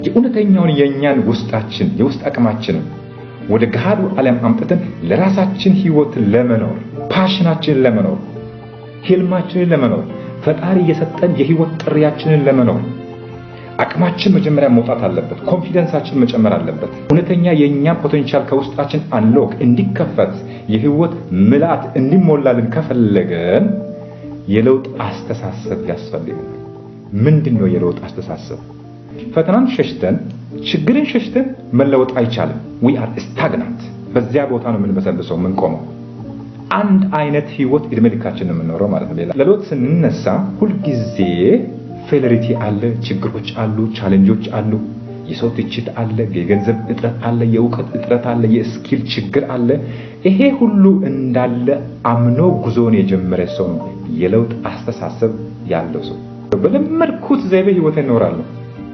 የእውነተኛውን የኛን ውስጣችን የውስጥ አቅማችን ወደ ገሃዱ ዓለም አምጥተን ለራሳችን ህይወት ለመኖር ፓሽናችንን ለመኖር ህልማችንን ለመኖር ፈጣሪ የሰጠን የህይወት ጥሪያችንን ለመኖር አቅማችን መጀመሪያ መውጣት አለበት። ኮንፊደንሳችን መጨመር አለበት። እውነተኛ የኛ ፖቴንሻል ከውስጣችን አንሎክ እንዲከፈት የህይወት ምላት እንዲሞላልን ከፈለገን የለውጥ አስተሳሰብ ያስፈልጋል። ምንድነው የለውጥ አስተሳሰብ? ፈተናን ሸሽተን ችግርን ሸሽተን መለወጥ አይቻልም። we are stagnant። በዚያ ቦታ ነው የምንበሰብሰው የምንቆመው። አንድ አይነት ህይወት እድሜ ልካችንን የምንኖረው ማለት ነው። ለለውጥ ስንነሳ ሁሉ ጊዜ ፌለሪቲ አለ፣ ችግሮች አሉ፣ ቻሌንጆች አሉ፣ የሰው ትችት አለ፣ የገንዘብ እጥረት አለ፣ የእውቀት እጥረት አለ፣ የስኪል ችግር አለ። ይሄ ሁሉ እንዳለ አምኖ ጉዞን የጀመረ ሰው ነው የለውጥ አስተሳሰብ ያለው ሰው። በለመድኩት ዘይቤ ህይወቴን እኖራለሁ።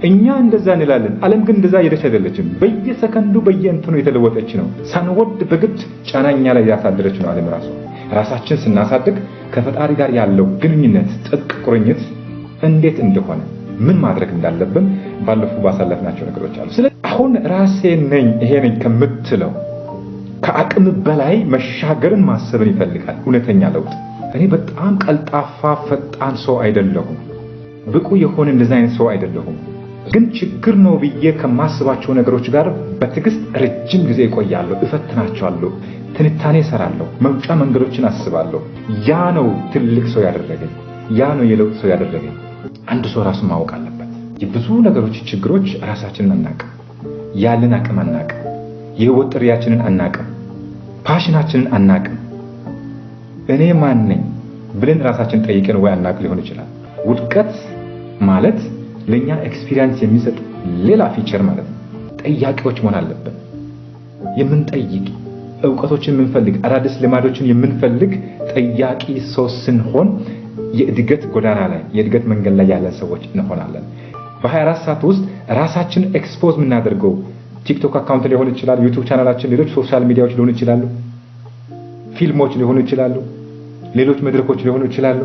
እኛ እንደዛ እንላለን። ዓለም ግን እንደዛ እየሄደች አይደለችም። በየሰከንዱ በየእንትኑ የተለወጠች ነው። ሳንወድ በግድ ጫናኛ ላይ ያሳደረች ነው ዓለም ራሱ። ራሳችን ስናሳድግ ከፈጣሪ ጋር ያለው ግንኙነት ጥብቅ ቁርኝት እንዴት እንደሆነ ምን ማድረግ እንዳለብን ባለፈው ባሳለፍናቸው ነገሮች አሉ። ስለዚህ አሁን ራሴ ነኝ ይሄ ነኝ ከምትለው ከአቅም በላይ መሻገርን ማሰብን ይፈልጋል እውነተኛ ለውጥ። እኔ በጣም ቀልጣፋ ፈጣን ሰው አይደለሁም። ብቁ የሆነ እንደዛ አይነት ሰው አይደለሁም። ግን ችግር ነው ብዬ ከማስባቸው ነገሮች ጋር በትዕግስት ረጅም ጊዜ እቆያለሁ፣ እፈትናቸዋለሁ፣ ትንታኔ እሰራለሁ፣ መውጫ መንገዶችን አስባለሁ። ያ ነው ትልቅ ሰው ያደረገኝ። ያ ነው የለውጥ ሰው ያደረገኝ። አንድ ሰው ራሱን ማወቅ አለበት። የብዙ ነገሮች ችግሮች ራሳችንን አናውቅም፣ ያለን አቅም አናውቅም፣ የህይወት ጥሪያችንን አናውቅም፣ ፓሽናችንን አናውቅም። እኔ ማን ነኝ ብለን ራሳችን ጠይቀን ወይ አናውቅ ሊሆን ይችላል። ውድቀት ማለት ለኛ ኤክስፒሪየንስ የሚሰጥ ሌላ ፊቸር ማለት ነው። ጠያቂዎች መሆን አለብን። የምንጠይቅ ዕውቀቶችን የምንፈልግ አዳዲስ ልማዶችን የምንፈልግ ጠያቂ ሰው ስንሆን የእድገት ጎዳና ላይ የእድገት መንገድ ላይ ያለን ሰዎች እንሆናለን። በ24 ሰዓት ውስጥ ራሳችን ኤክስፖዝ የምናደርገው ቲክቶክ አካውንት ሊሆን ይችላል፣ ዩቲዩብ ቻናላችን፣ ሌሎች ሶሻል ሚዲያዎች ሊሆኑ ይችላሉ፣ ፊልሞች ሊሆኑ ይችላሉ፣ ሌሎች መድረኮች ሊሆኑ ይችላሉ።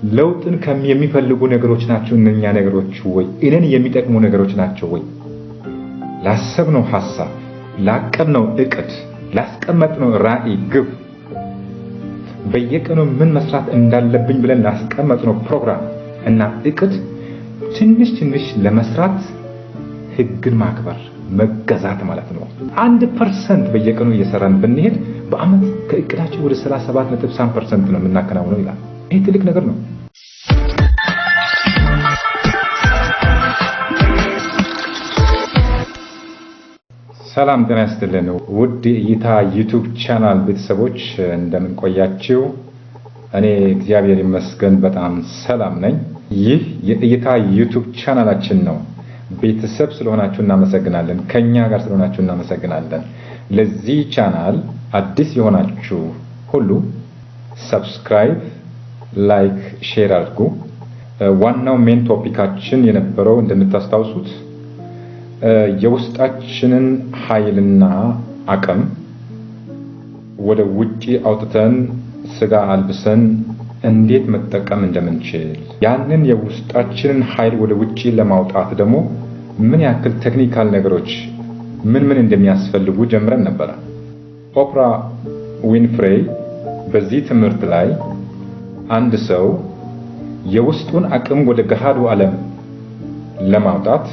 ለውጥን የሚፈልጉ ነገሮች ናቸው እነኛ ነገሮች ወይ እኔን የሚጠቅሙ ነገሮች ናቸው ወይ? ላሰብነው ሐሳብ፣ ላቀድነው እቅድ፣ ላስቀመጥነው ራዕይ ግብ በየቀኑ ምን መስራት እንዳለብኝ ብለን ላስቀመጥነው ፕሮግራም እና እቅድ ትንሽ ትንሽ ለመስራት ህግን ማክበር መገዛት ማለት ነው። 1% በየቀኑ እየሰራን ብንሄድ በአመት ከእቅዳችን ወደ 37.3% ነው የምናከናውነው ይላል። ይሄ ትልቅ ነገር ነው። ሰላም ጤና ይስጥልን ውድ የእይታ ዩቲዩብ ቻናል ቤተሰቦች እንደምን ቆያችሁ? እኔ እግዚአብሔር ይመስገን በጣም ሰላም ነኝ። ይህ የእይታ ዩቲዩብ ቻናላችን ነው። ቤተሰብ ስለሆናችሁ እናመሰግናለን። ከኛ ጋር ስለሆናችሁ እናመሰግናለን። ለዚህ ቻናል አዲስ የሆናችሁ ሁሉ ሰብስክራይብ፣ ላይክ፣ ሼር አድርጉ። ዋናው ሜን ቶፒካችን የነበረው እንደምታስታውሱት የውስጣችንን ኃይልና አቅም ወደ ውጪ አውጥተን ስጋ አልብሰን እንዴት መጠቀም እንደምንችል፣ ያንን የውስጣችንን ኃይል ወደ ውጪ ለማውጣት ደግሞ ምን ያክል ቴክኒካል ነገሮች ምን እንደሚያስፈልጉ ጀምረን ነበር። ኦፕራ ዊንፍሬይ በዚህ ትምህርት ላይ አንድ ሰው የውስጡን አቅም ወደ ገሃዱ ዓለም ለማውጣት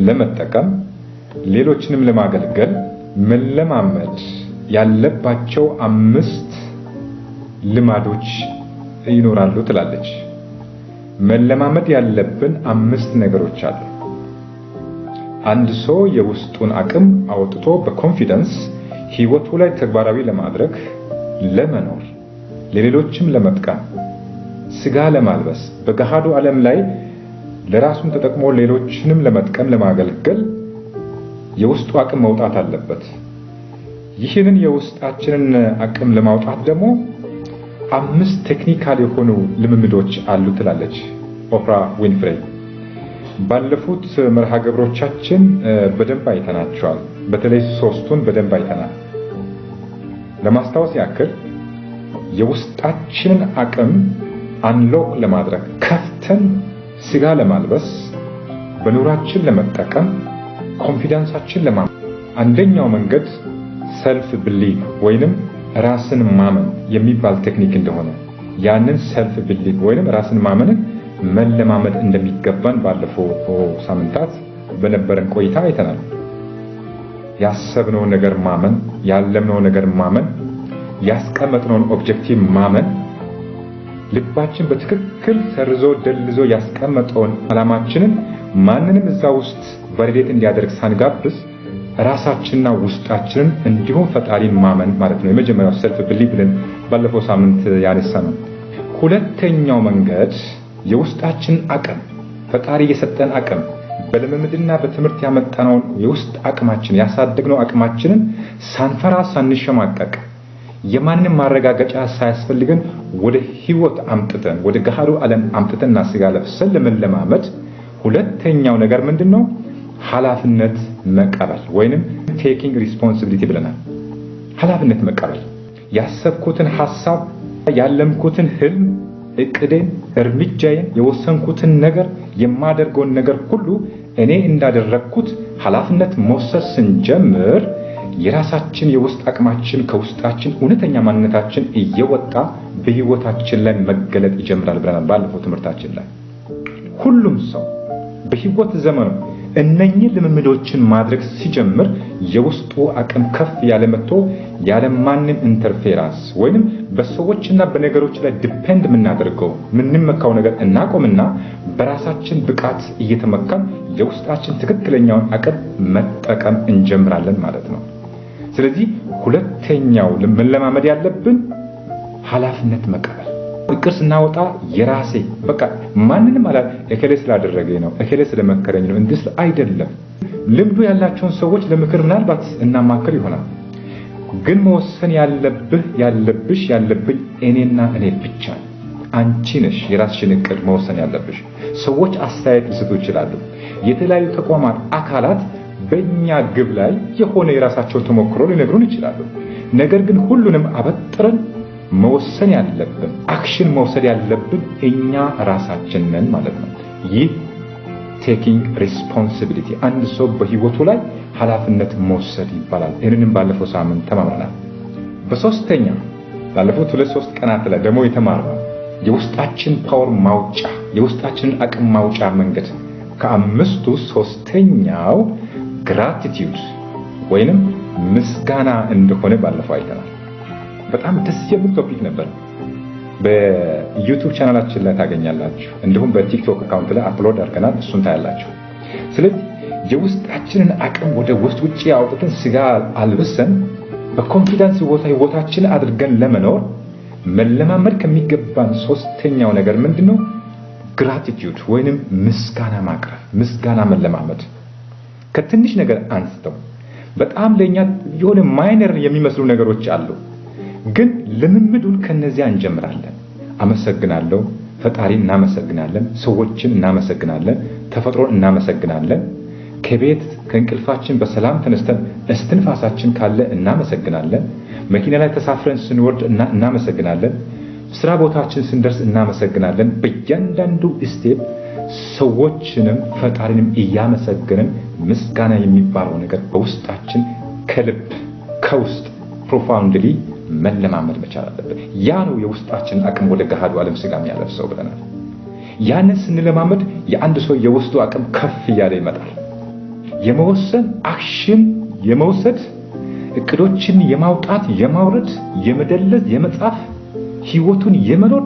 ለመጠቀም ሌሎችንም ለማገልገል መለማመድ ያለባቸው 5 ልማዶች ይኖራሉ ትላለች። መለማመድ ያለብን 5 ነገሮች አሉ። አንድ ሰው የውስጡን አቅም አውጥቶ በኮንፊደንስ ህይወቱ ላይ ተግባራዊ ለማድረግ ለመኖር ለሌሎችም ለመጥቀም ስጋ ለማልበስ በገሃዱ ዓለም ላይ ለራሱም ተጠቅሞ ሌሎችንም ለመጥቀም ለማገልገል የውስጡ አቅም መውጣት አለበት። ይህንን የውስጣችንን አቅም ለማውጣት ደግሞ 5 ቴክኒካል የሆኑ ልምምዶች አሉ ትላለች ኦፕራ ዊንፍሬይ። ባለፉት መርሃ ግብሮቻችን በደንብ አይተናቸዋል። በተለይ 3ቱን በደንብ አይተናል። ለማስታወስ ያክል የውስጣችንን አቅም አንሎክ ለማድረግ ከፍተን ስጋ ለማልበስ በኑራችን ለመጠቀም ኮንፊደንሳችን አንደኛው መንገድ ሰልፍ ቢሊቭ ወይንም ራስን ማመን የሚባል ቴክኒክ እንደሆነ ያንን ሰልፍ ቢሊቭ ወይንም ራስን ማመንን መለማመድ እንደሚገባን ባለፈው ሳምንታት በነበረን ቆይታ አይተናል። ያሰብነው ነገር ማመን፣ ያለምነው ነገር ማመን፣ ያስቀመጥነውን ኦብጀክቲቭ ማመን፣ ልባችን በትክክል ሰርዞ ደልዞ ያስቀመጠውን ዓላማችንን ማንንም እዛ ውስጥ ቫሊዴት እንዲያደርግ ሳንጋብዝ ራሳችንና ውስጣችንን እንዲሁም ፈጣሪን ማመን ማለት ነው። የመጀመሪያው ሰልፍ ቢሊቭ ብለን ባለፈው ሳምንት ያነሳነው። ሁለተኛው መንገድ የውስጣችን አቅም ፈጣሪ የሰጠን አቅም በልምምድና በትምህርት ያመጣነውን የውስጥ አቅማችን ያሳደግነው አቅማችንን ሳንፈራ ሳንሸማቀቅ የማንንም ማረጋገጫ ሳያስፈልገን ወደ ህይወት አምጥተን ወደ ገሃዱ ዓለም አምጥተንና ስጋ ለብሰን ለመለማመድ ሁለተኛው ነገር ምንድነው? ኃላፊነት መቀበል ወይንም ቴኪንግ ሪስፖንሲቢሊቲ ብለናል። ኃላፊነት መቀበል ያሰብኩትን ሐሳብ ያለምኩትን ህልም እቅዴን እርምጃዬን የወሰንኩትን ነገር የማደርገውን ነገር ሁሉ እኔ እንዳደረግኩት ኃላፊነት መውሰድ ስንጀምር የራሳችን የውስጥ አቅማችን ከውስጣችን እውነተኛ ማንነታችን እየወጣ በህይወታችን ላይ መገለጥ ይጀምራል ብለናል ባለፈው ትምህርታችን ላይ። ሁሉም ሰው በህይወት ዘመኑ እነኚህ ልምምዶችን ማድረግ ሲጀምር የውስጡ አቅም ከፍ ያለ መጥቶ ያለ ማንም ኢንተርፌራንስ ወይንም በሰዎችና በነገሮች ላይ ዲፔንድ የምናደርገው ምንመካው ነገር እናቆምና በራሳችን ብቃት እየተመካን የውስጣችን ትክክለኛውን አቅም መጠቀም እንጀምራለን ማለት ነው። ስለዚህ ሁለተኛው መለማመድ ያለብን ኃላፊነት መቀበል። እቅድ ስናወጣ የራሴ በቃ ማንንም እከሌ ስላደረገኝ ነው እከሌ ስለመከረኝ ነው እንድስ አይደለም። ልምዱ ያላቸውን ሰዎች ለምክር ምናልባት እናማክር ይሆናል። ግን መወሰን ያለብሽ ያለብኝ እኔና እኔ ብቻ። አንቺ ነሽ የራስሽን እቅድ መወሰን ያለብሽ። ሰዎች አስተያየት ሊሰጡ ይችላሉ። የተለያዩ ተቋማት አካላት በእኛ ግብ ላይ የሆነ የራሳቸውን ተሞክሮ ሊነግሩን ይችላሉ። ነገር ግን ሁሉንም አበጥረን መወሰን ያለብን አክሽን መውሰድ ያለብን እኛ ራሳችን ነን ማለት ነው። ይህ ቴኪንግ ሪስፖንሲቢሊቲ አንድ ሰው በህይወቱ ላይ ኃላፊነት መውሰድ ይባላል። ይህንንም ባለፈው ሳምንት ተማምረናል። በሶስተኛ ባለፈው 2-3 ቀናት ላይ ደግሞ የተማርነው የውስጣችን ፓወር ማውጫ የውስጣችንን አቅም ማውጫ መንገድ ከአምስቱ ሶስተኛው ግራቲቲዩድ ወይንም ምስጋና እንደሆነ ባለፈው አይተናል። በጣም ደስ የሚል ቶፒክ ነበር። በዩቲዩብ ቻናላችን ላይ ታገኛላችሁ። እንዲሁም በቲክቶክ አካውንት ላይ አፕሎድ አድርገናል። እሱን ታያላችሁ። ስለዚህ የውስጣችንን አቅም ወደ ውጭ አውጥተን ስጋ አልብሰን በኮንፊደንስ ህይወታችን አድርገን ለመኖር መለማመድ ከሚገባን ሶስተኛው ነገር ምንድነው? ግራቲቲዩድ ወይንም ምስጋና ማቅረብ፣ ምስጋና መለማመድ። ከትንሽ ነገር አንስተው በጣም ለኛ የሆነ ማይነር የሚመስሉ ነገሮች አሉ። ግን ልምምዱን ከነዚያ እንጀምራለን። አመሰግናለሁ፣ ፈጣሪን እናመሰግናለን፣ ሰዎችን እናመሰግናለን፣ ተፈጥሮን እናመሰግናለን። ከእንቅልፋችን በሰላም ተነስተን እስትንፋሳችን ካለ እናመሰግናለን። መኪና ላይ ተሳፍረን ስንወርድ እናመሰግናለን። ስራ ቦታችን ስንደርስ እናመሰግናለን። በእያንዳንዱ ስቴፕ ሰዎችንም ፈጣሪንም እያመሰገንን ምስጋና የሚባለው ነገር በውስጣችን ከልብ ከውስጥ ፕሮፋውንድሊ መለማመድ መቻል አለበት። ያ ነው የውስጣችን አቅም ወደ ገሃዱ ዓለም ስጋ የሚያለብሰው ብለናል። ያንን ስንለማመድ የአንድ ሰው የውስጡ አቅም ከፍ እያለ ይመጣል። የመወሰን አክሽን የመውሰድ እቅዶችን የማውጣት የማውረድ የመደለዝ የመጻፍ ህይወቱን የመኖር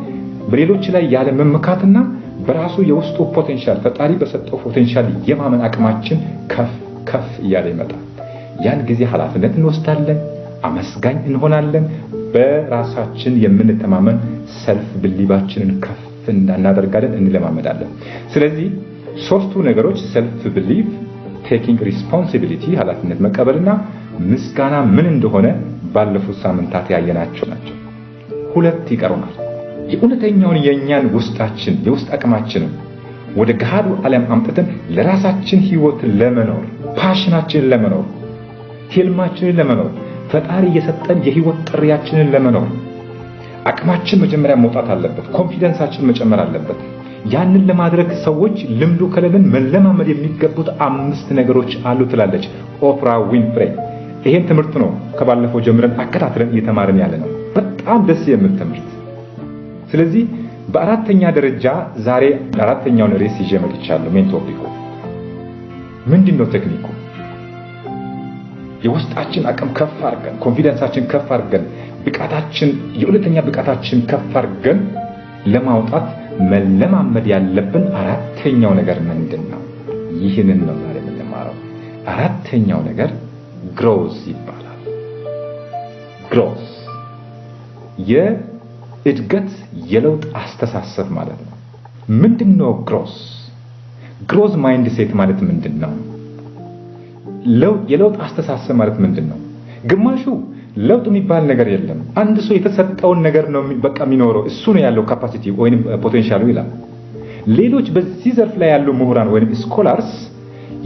በሌሎች ላይ ያለ መመካትና በራሱ የውስጡ ፖቴንሻል ፈጣሪ በሰጠው ፖቴንሻል የማመን አቅማችን ከፍ እያለ ይመጣል። ያን ጊዜ ኃላፊነት እንወስዳለን፣ አመስጋኝ እንሆናለን። በራሳችን የምንተማመን ሰልፍ ቢሊቫችንን ከፍ እናደርጋለን፣ እንለማመዳለን። ስለዚህ ሶስቱ ነገሮች ሰልፍ ቢሊቭ፣ ቴኪንግ ሪስፖንሲቢሊቲ ኃላፊነት መቀበልና ምስጋና ምን እንደሆነ ባለፉት ሳምንታት ያየናቸው ናቸው። ሁለት ይቀሩናል። የእውነተኛውን የኛን ውስጣችን የውስጥ አቅማችንን ወደ ገሃዱ ዓለም አምጥተን ለራሳችን ህይወት ለመኖር ፓሽናችንን ለመኖር ህልማችንን ለመኖር ፈጣሪ የሰጠን የህይወት ጥሪያችንን ለመኖር አቅማችን መጀመሪያ መውጣት አለበት። ኮንፊደንሳችን መጨመር አለበት። ያንን ለማድረግ ሰዎች ልምዱ ከሌለን መለማመድ የሚገቡት 5 ነገሮች አሉ ትላለች ኦፕራ ዊንፍሬ። ይሄን ትምህርት ነው ከባለፈው ጀምረን አከታትለን እየተማርን ያለ ነው። በጣም ደስ የሚል ትምህርት። ስለዚህ በአራተኛ ደረጃ ዛሬ አራተኛውን ርዕስ ይዤ መጥቻለሁ። ሜን ቶፒኩ ምንድነው? ቴክኒኩ የውስጣችን አቅም ከፍ አድርገን ኮንፊደንሳችን ከፍ አድርገን ብቃታችን የሁለተኛ ብቃታችን ከፍ አድርገን ለማውጣት መለማመድ ያለብን አራተኛው ነገር ምንድነው? ይህንን ነው ዛሬ የምንማረው። አራተኛው ነገር ግሮዝ ይባላል። ግሮዝ የእድገት የለውጥ አስተሳሰብ ማለት ነው። ምንድነው ግሮዝ? ግሮዝ ማይንድ ሴት ማለት ምንድነው? የለውጥ አስተሳሰብ ማለት ምንድነው? ግማሹ ለውጥ የሚባል ነገር የለም፣ አንድ ሰው የተሰጠውን ነገር ነው በቃ የሚኖረው፣ እሱ ነው ያለው ካፓሲቲ ወይንም ፖቴንሻሉ ይላል። ሌሎች በዚህ ዘርፍ ላይ ያሉ ምሁራን ወይንም ስኮላርስ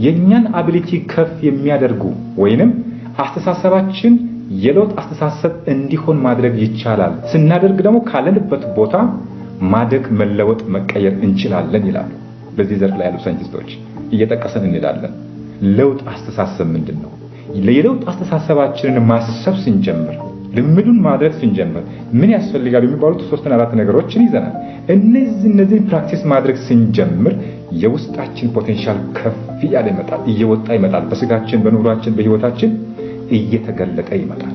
የኛን አቢሊቲ ከፍ የሚያደርጉ ወይንም አስተሳሰባችን የለውጥ አስተሳሰብ እንዲሆን ማድረግ ይቻላል፣ ስናደርግ ደግሞ ካለንበት ቦታ ማደግ፣ መለወጥ፣ መቀየር እንችላለን ይላሉ። በዚህ ዘርፍ ላይ ያሉ ሳይንቲስቶች እየጠቀሰን እንሄዳለን። ለውጥ አስተሳሰብ ምንድነው? የለውጥ አስተሳሰባችንን ማሰብ ስንጀምር፣ ልምዱን ማድረግ ስንጀምር ምን ያስፈልጋል የሚባሉት 3 እና 4 ነገሮችን ይዘናል። እነዚህ ፕራክቲስ ማድረግ ስንጀምር የውስጣችን ፖቴንሻል ከፍ ያለ ይመጣል፣ እየወጣ ይመጣል፣ በስጋችን፣ በኑሯችን፣ በህይወታችን እየተገለጠ ይመጣል።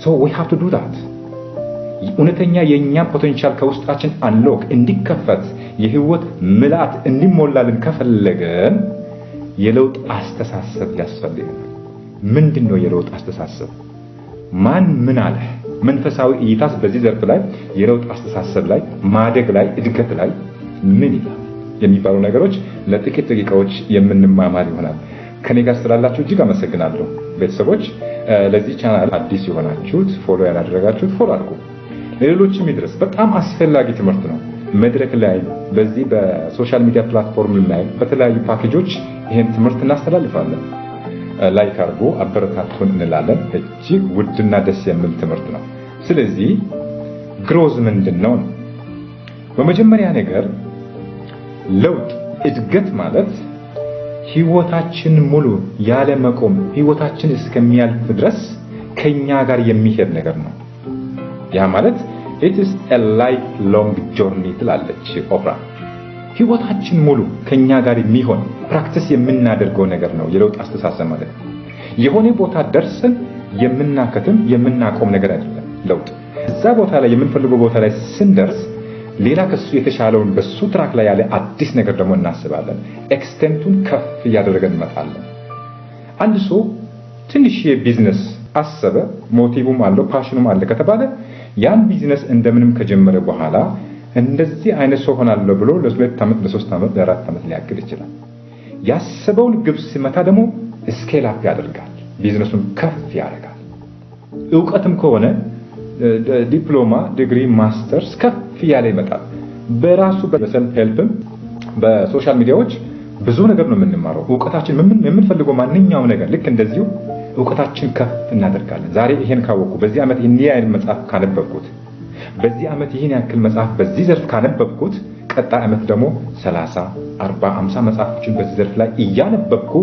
so we have to do that። እውነተኛ የኛ ፖቴንሻል ከውስጣችን አንሎክ እንዲከፈት የህይወት ምልአት እንዲሞላልን ከፈለገን የለውጥ አስተሳሰብ ያስፈልጋል። ምንድነው የለውጥ አስተሳሰብ? ማን ምን አለ? መንፈሳዊ እይታስ በዚህ ዘርፍ ላይ የለውጥ አስተሳሰብ ላይ ማደግ ላይ እድገት ላይ ምን ይላል የሚባሉ ነገሮች ለጥቂት ደቂቃዎች የምንማማር ይሆናል። ከኔ ጋር ስላላችሁ እጅግ አመሰግናለሁ። ቤተሰቦች ለዚህ ቻናል አዲስ የሆናችሁት ፎሎ ያላደረጋችሁት ፎሎ አድርጉ፣ ለሌሎችም ይድረስ። በጣም አስፈላጊ ትምህርት ነው። መድረክ ላይ በዚህ በሶሻል ሚዲያ ፕላትፎርም ላይ በተለያዩ ፓኬጆች ይሄን ትምህርት እናስተላልፋለን። ላይክ አድርጉ፣ አበረታቱን እንላለን። እጅግ ውድና ደስ የሚል ትምህርት ነው። ስለዚህ ግሮዝ ምንድነው? በመጀመሪያ ነገር ለውጥ እድገት ማለት ህይወታችን ሙሉ ያለ መቆም ህይወታችን እስከሚያልፍ ድረስ ከኛ ጋር የሚሄድ ነገር ነው። ያ ማለት it is a lifelong journey ትላለች ኦፕራ። ህይወታችን ሙሉ ከኛ ጋር የሚሆን ፕራክቲስ የምናደርገው ነገር ነው የለውጥ አስተሳሰብ ማለት። የሆነ ቦታ ደርሰን የምናከትም የምናቆም ነገር አይደለም። ለውጥ እዛ ቦታ ላይ የምንፈልገው ቦታ ላይ ስንደርስ ሌላ ከሱ የተሻለውን በሱ ትራክ ላይ ያለ አዲስ ነገር ደግሞ እናስባለን። ኤክስቴንቱን ከፍ እያደረገን እንመጣለን። አንድ ሰው ትንሽ የቢዝነስ አሰበ፣ ሞቲቭም አለው ፓሽኑም አለ ከተባለ ያን ቢዝነስ እንደምንም ከጀመረ በኋላ እንደዚህ አይነት ሰው ሆናለሁ ብሎ ለ2 ዓመት ለ3 ዓመት ለ4 ዓመት ሊያቅድ ይችላል። ያሰበውን ግብ ሲመታ ደግሞ ስኬል አፕ ያደርጋል፣ ቢዝነሱን ከፍ ያደርጋል። ዕውቀትም ከሆነ ዲፕሎማ፣ ዲግሪ፣ ማስተርስ ከፍ ያለ ይመጣል። በራሱ በሰልፍ ሄልፕም በሶሻል ሚዲያዎች ብዙ ነገር ነው የምንማረው። ዕውቀታችን የምንፈልገው ማንኛውም ነገር ልክ እንደዚሁ ዕውቀታችን ከፍ እናደርጋለን። ዛሬ ይሄን ካወቁ በዚህ ዓመት ይሄን ያህል መጽሐፍ ካነበብኩት፣ በዚህ ዓመት ይሄን ያክል መጽሐፍ በዚህ ዘርፍ ካነበብኩት ቀጣይ ዓመት ደግሞ 30፣ 40፣ 50 መጽሐፎችን በዚህ ዘርፍ ላይ እያነበብኩ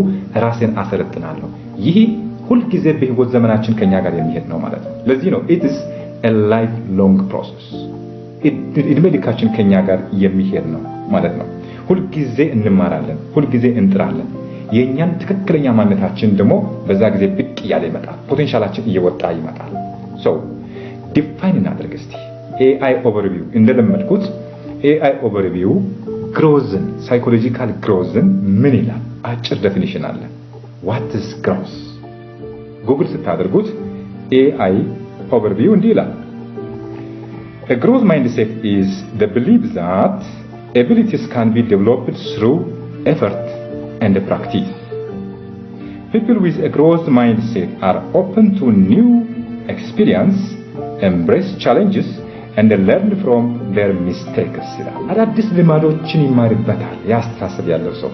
ራሴን አሰለጥናለሁ። ይሄ ሁሉ ጊዜ በህይወት ዘመናችን ከኛ ጋር የሚሄድ ነው ማለት ነው። ለዚህ ነው it is a lifelong process። እድሜ ልካችን ከኛ ጋር የሚሄድ ነው ማለት ነው። ሁሉ ጊዜ እንማራለን፣ ሁሉ ጊዜ እንጥራለን። የኛን ትክክለኛ ማንነታችን ደግሞ በዛ ጊዜ ብቅ ያለ ይመጣል፣ ፖቴንሻላችን እየወጣ ይመጣል። so ዲፋይን እናድርግ እስቲ AI overview። እንደለመድኩት AI overview ግሮዝን ሳይኮሎጂካል ግሮዝን ምን ይላል? አጭር ዴፊኒሽን አለ። what is growth? ጉግል ስታደርጉት AI overview እንዲህ ይላል። A growth mindset is the belief that abilities can be developed through effort and practice. People with a growth mindset are open to new experience, embrace challenges, and learn from their mistakes. አዳዲስ ልማዶችን ይማርበታል። ያስተሳሰብ ያለው ሰው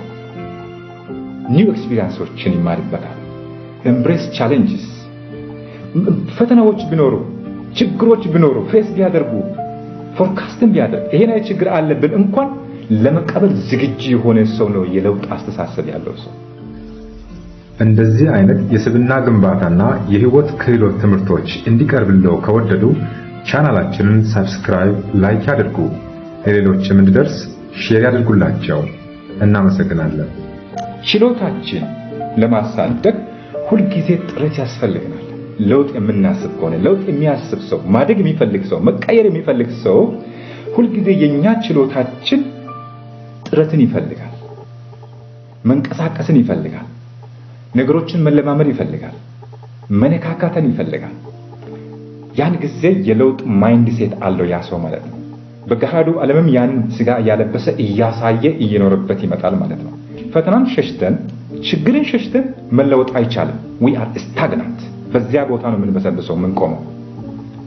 new experienceዎችን ይማርበታል። embrace challenges፣ ፈተናዎች ቢኖሩ ችግሮች ቢኖሩ ፌስ ቢያደርጉ ፎርካስትን ቢያደርግ ይሄን ችግር አለብን እንኳን ለመቀበል ዝግጁ የሆነ ሰው ነው የለውጥ አስተሳሰብ ያለው ሰው። እንደዚህ አይነት የስብዕና ግንባታና የህይወት ክህሎት ትምህርቶች እንዲቀርብልዎ ከወደዱ ቻናላችንን ሰብስክራይብ፣ ላይክ ያድርጉ። ለሌሎችም እንዲደርስ ሼር ያድርጉላቸው። እናመሰግናለን። ችሎታችን ለማሳደግ ሁሉ ጊዜ ጥረት ያስፈልገናል። ለውጥ የምናስብ ከሆነ ለውጥ የሚያስብ ሰው፣ ማደግ የሚፈልግ ሰው፣ መቀየር የሚፈልግ ሰው ሁሉ ጊዜ የኛ ችሎታችን ጥረትን ይፈልጋል፣ መንቀሳቀስን ይፈልጋል፣ ነገሮችን መለማመድ ይፈልጋል፣ መነካካትን ይፈልጋል። ያን ጊዜ የለውጥ ማይንድ ሴት አለው ያ ሰው ማለት ነው። በገሃዱ ዓለምም ያን ስጋ ያለበሰ እያሳየ እየኖረበት ይመጣል ማለት ነው። ፈተናን ሸሽተን ችግርን ሸሽተን መለወጥ አይቻልም። we are stagnant። በዚያ ቦታ ነው የምንበሰብሰው የምንቆመው።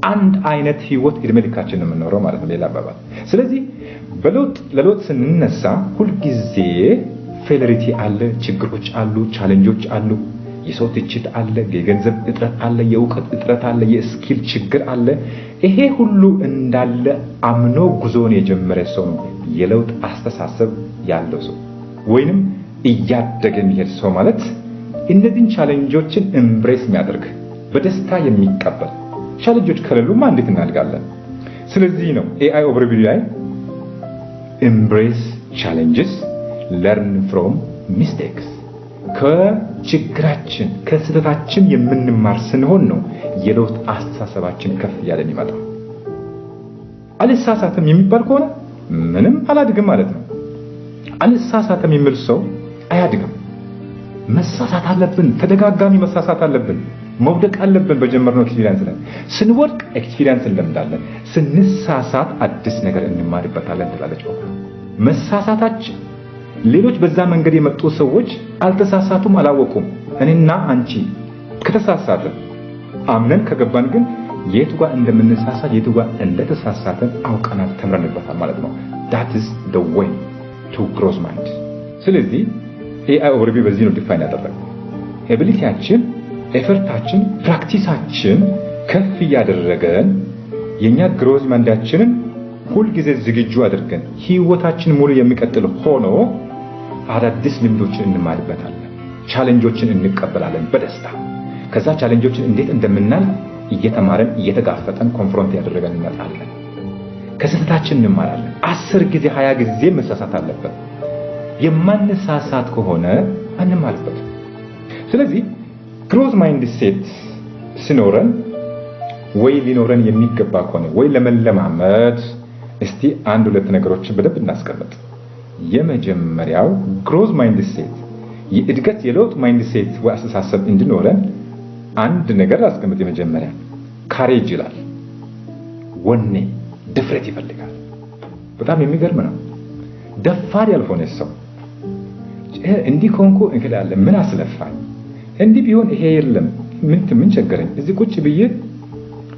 አንድ አይነት ህይወት እድሜ ልካችን ነው የምንኖረው ማለት ነው ሌላ አባባል። ስለዚህ ለለውጥ ስንነሳ ሁሉ ጊዜ ፌለሪቲ አለ፣ ችግሮች አሉ፣ ቻሌንጆች አሉ፣ የሰው ትችት አለ፣ የገንዘብ እጥረት አለ፣ የእውቀት እጥረት አለ፣ የስኪል ችግር አለ። ይሄ ሁሉ እንዳለ አምኖ ጉዞን የጀመረ ሰው ነው የለውጥ አስተሳሰብ ያለው ሰው ወይንም እያደገ የሚሄድ ሰው ማለት እነዚህን ቻሌንጆችን ኤምብሬስ የሚያደርግ በደስታ የሚቀበል። ቻሌንጆች ከሌሉማ እንዴት እናድጋለን? ስለዚህ ነው AI ኦቨርቪው ላይ ኤምብሬስ ቻሌንጅስ ለርን ፍሮም ሚስቴክስ ከችግራችን ከስህተታችን የምንማር ስንሆን ነው የለውጥ አስተሳሰባችን ከፍ ያለ የሚመጣው። አልሳሳተም የሚባል ከሆነ ምንም አላድግም ማለት ነው። አልሳሳተም የሚል ሰው አያድግም። መሳሳት አለብን፣ ተደጋጋሚ መሳሳት አለብን፣ መውደቅ አለብን። በጀመርነው ኤክስፒሪየንስ ላይ ስንወድቅ ኤክስፒሪየንስ እንለምዳለን፣ ስንሳሳት አዲስ ነገር እንማርበታለን ትላለች። መሳሳታችን ሌሎች በዛ መንገድ የመጡ ሰዎች አልተሳሳቱም፣ አላወቁም። እኔና አንቺ ከተሳሳትን አምነን ከገባን ግን የቱ ጋር እንደምንሳሳት የቱ ጋር እንደተሳሳተን አውቀናል፣ ተምረንበታል ማለት ነው። that is the way to growth mind። ስለዚህ AI ኦቨርቪው በዚህ ነው ዲፋይን ያደረገው። ኤቢሊቲያችን፣ ኤፈርታችን፣ ፕራክቲሳችን ከፍ ያደረገን የኛ ግሮዝ ማይንዳችንን ሁሉ ጊዜ ዝግጁ አድርገን ህይወታችን ሙሉ የሚቀጥል ሆኖ አዳዲስ ልምዶችን እንማርበታለን፣ ቻሌንጆችን እንቀበላለን በደስታ። ከዛ ቻሌንጆችን እንዴት እንደምናልፍ እየተማረን እየተጋፈጠን ኮንፍሮንት ያደረገን እንመጣለን። ከስህተታችን እንማራለን። 10 ጊዜ 20 ጊዜ መሳሳት አለበት። የማንሳሳት ከሆነ አንማርበት። ስለዚህ ግሮዝ ማይንድ ሴት ሲኖረን ወይ ሊኖረን የሚገባ ከሆነ ወይ ለመለማመድ እስቲ አንድ ሁለት ነገሮችን በደንብ እናስቀምጥ። የመጀመሪያው ግሮዝ ማይንድ ሴት የእድገት የለውጥ ማይንድ ሴት ወይ አስተሳሰብ እንዲኖረን አንድ ነገር አስቀምጥ። የመጀመሪያ ካሬጅ ይላል፣ ወኔ ድፍረት ይፈልጋል። በጣም የሚገርም ነው። ደፋር ያልሆነ ሰው እንዲህ ኮንኮ እንክላለ ምን አስለፋኝ፣ እንዲህ ቢሆን ይሄ የለም ምን ቸገረኝ፣ እዚህ ቁጭ ብዬ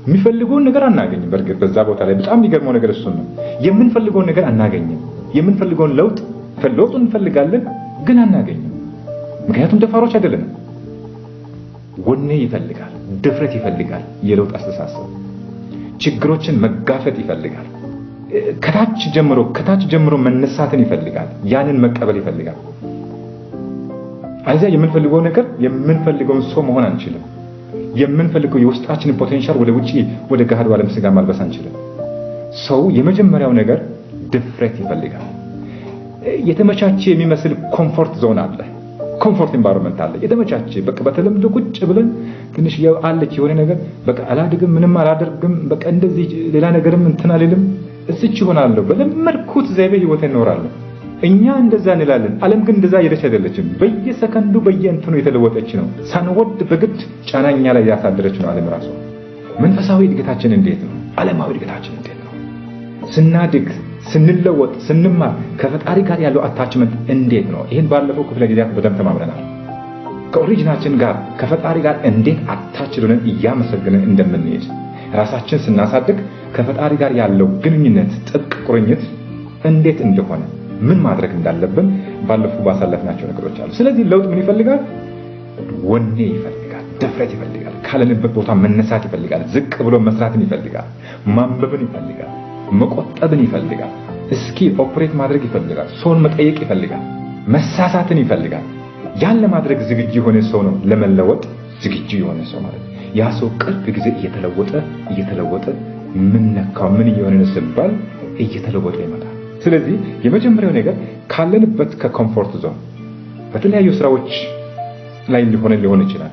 የሚፈልገውን ነገር አናገኝም። በርግጥ በዛ ቦታ ላይ በጣም የሚገርመው ነገር እሱ ነው። የምንፈልገውን ነገር አናገኝም። የምንፈልገውን ለውጥ እንፈልጋለን ግን አናገኝም። ምክንያቱም ደፋሮች አይደለንም። ወኔ ይፈልጋል፣ ድፍረት ይፈልጋል። የለውጥ አስተሳሰብ ችግሮችን መጋፈጥ ይፈልጋል። ከታች ጀምሮ መነሳትን ይፈልጋል። ያንን መቀበል ይፈልጋል። አይዛ የምንፈልገውን ሰው መሆን አንችልም። የምንፈልገው የውስጣችንን ፖቴንሻል ወደ ውጪ ወደ ገሃዱ ዓለም ስጋ ማልበስ አንችልም። ሰው የመጀመሪያው ነገር ድፍረት ይፈልጋል። የተመቻቸ የሚመስል ኮምፎርት ዞን አለ፣ ኮምፎርት ኢንቫይሮንመንት አለ። የተመቻቸ በቃ በተለምዶ ቁጭ ብለን ትንሽ አለች የሆነ ነገር በቃ አላድግም፣ ምንም አላደርግም፣ በቃ እንደዚህ ሌላ ነገርም እንትን አልልም፣ እዚች ይሆናለሁ፣ በለመድኩት ዘይቤ ህይወት እኖራለሁ። እኛ እንደዛ እንላለን። ዓለም ግን እንደዛ እየሄደች አይደለችም። በየሰከንዱ በየእንትኑ የተለወጠች ነው። ሳንወድ በግድ ጫናኛ ላይ ያሳደረች ነው ዓለም ራሱ። መንፈሳዊ እድገታችን እንዴት ነው? ዓለማዊ እድገታችን እንዴት ነው? ስናድግ፣ ስንለወጥ፣ ስንማር ከፈጣሪ ጋር ያለው አታችመንት እንዴት ነው? ይሄን ባለፈው ክፍለ ጊዜያት በደንብ ተማምረናል። ከኦሪጂናችን ጋር ከፈጣሪ ጋር እንዴት አታች ሆነን እያመሰገንን እንደምንሄድ ራሳችን ስናሳድግ ከፈጣሪ ጋር ያለው ግንኙነት ጥብቅ ቁርኝት እንዴት እንደሆነ ምን ማድረግ እንዳለብን ባለፈው ባሳለፍናቸው ነገሮች አሉ። ስለዚህ ለውጥ ምን ይፈልጋል? ወኔ ይፈልጋል፣ ድፍረት ይፈልጋል፣ ካለንበት ቦታ መነሳት ይፈልጋል፣ ዝቅ ብሎ መስራትን ይፈልጋል፣ ማንበብን ይፈልጋል፣ መቆጠብን ይፈልጋል። ስኪል ኦፕሬት ማድረግ ይፈልጋል። ሰውን መጠየቅ ይፈልጋል። መሳሳትን ይፈልጋል። ያን ለማድረግ ዝግጁ የሆነ ሰው ነው ለመለወጥ ዝግጁ የሆነ ሰው ማለት። ያ ሰው ቅርብ ጊዜ እየተለወጠ ምን ነካው ምን እየሆነ ነው ሲባል እየተለወጠ ይመጣል። ስለዚህ የመጀመሪያው ነገር ካለንበት ከኮምፎርት ዞን በተለያዩ ስራዎች ላይ ሊሆን ይችላል።